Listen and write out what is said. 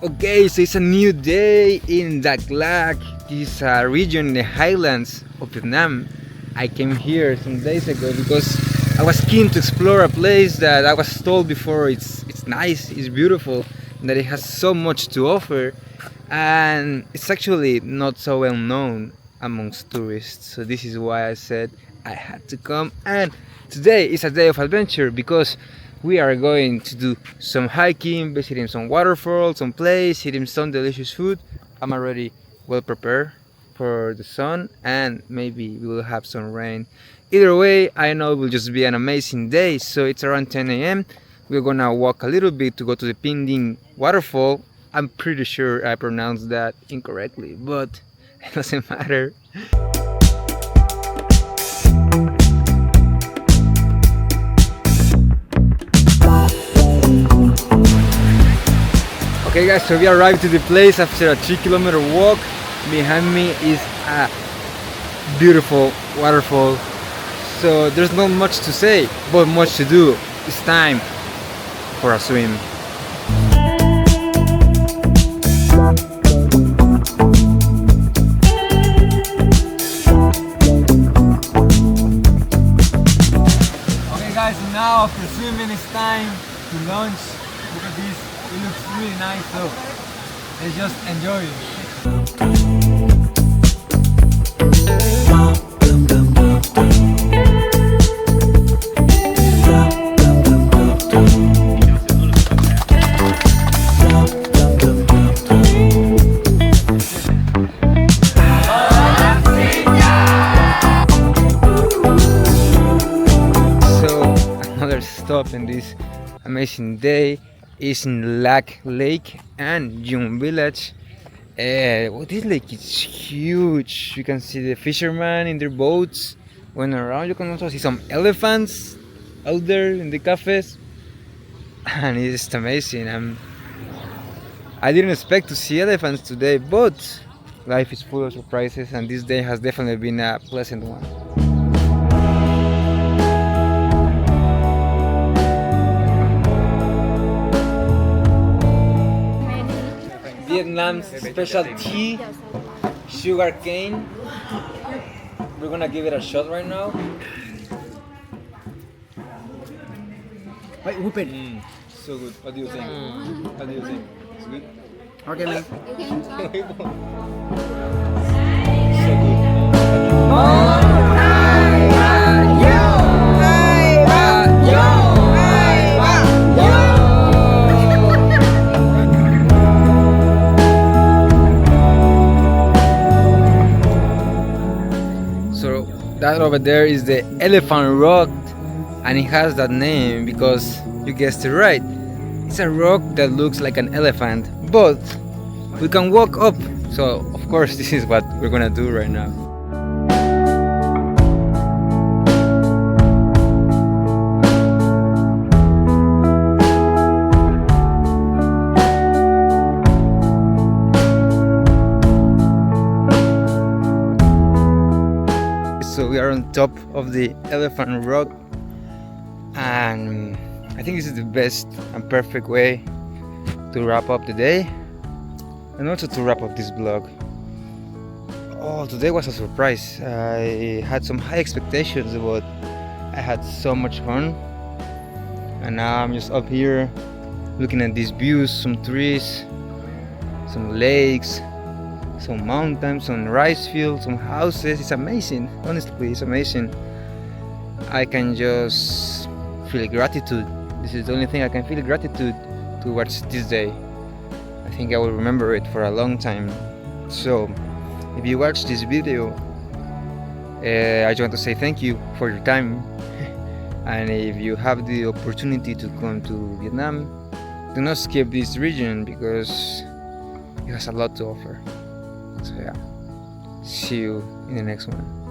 Okay, so it's a new day in Dak Lak. This region in the Highlands of Vietnam. I came here some days ago because I was keen to explore a place that I was told before it's nice, it's beautiful, and that it has so much to offer, and it's actually not so well known amongst tourists. So this is why I said I had to come, and today is a day of adventure because we are going to do some hiking, visiting some waterfalls, some place, eating some delicious food. I'm already well prepared for the sun, and maybe we will have some rain. Either way, I know it will just be an amazing day. So it's around 10 a.m. We're gonna walk a little bit to go to the Pinding waterfall. I'm pretty sure I pronounced that incorrectly, but it doesn't matter. Okay guys, so we arrived to the place after a 3-kilometer walk. Behind me is a beautiful waterfall. So there's not much to say, but much to do. It's time for a swim. Okay guys, so now after swimming it's time to lunch. Look at this. It looks really nice, so let's just enjoy it. So another stop in this amazing day is in Dak Lake and Young Village. This lake is huge. You can see the fishermen in their boats going around. You can also see some elephants out there in the cafes, and it's just amazing. I didn't expect to see elephants today, but life is full of surprises, and this day has definitely been a pleasant one. Vietnam's specialty, sugar cane. We're gonna give it a shot right now. Wait, whoop it. So good. What do you think? What do you think? It's good? Okay, man. So good. So that over there is the Elephant Rock, and it has that name because you guessed it right. It's a rock that looks like an elephant, but we can walk up. So of course this is what we're gonna do right now. So we are on top of the Elephant Rock, and I think this is the best and perfect way to wrap up the day, and also to wrap up this vlog. Oh, today was a surprise. I had some high expectations, but I had so much fun, and now I'm just up here looking at these views, some trees, some lakes, some mountains, some rice fields, some houses. It's amazing. Honestly, it's amazing. I can just feel gratitude. This is the only thing I can feel gratitude towards this day. I think I will remember it for a long time. So if you watch this video, I just want to say thank you for your time. And if you have the opportunity to come to Vietnam, do not skip this region because it has a lot to offer. So yeah, see you in the next one.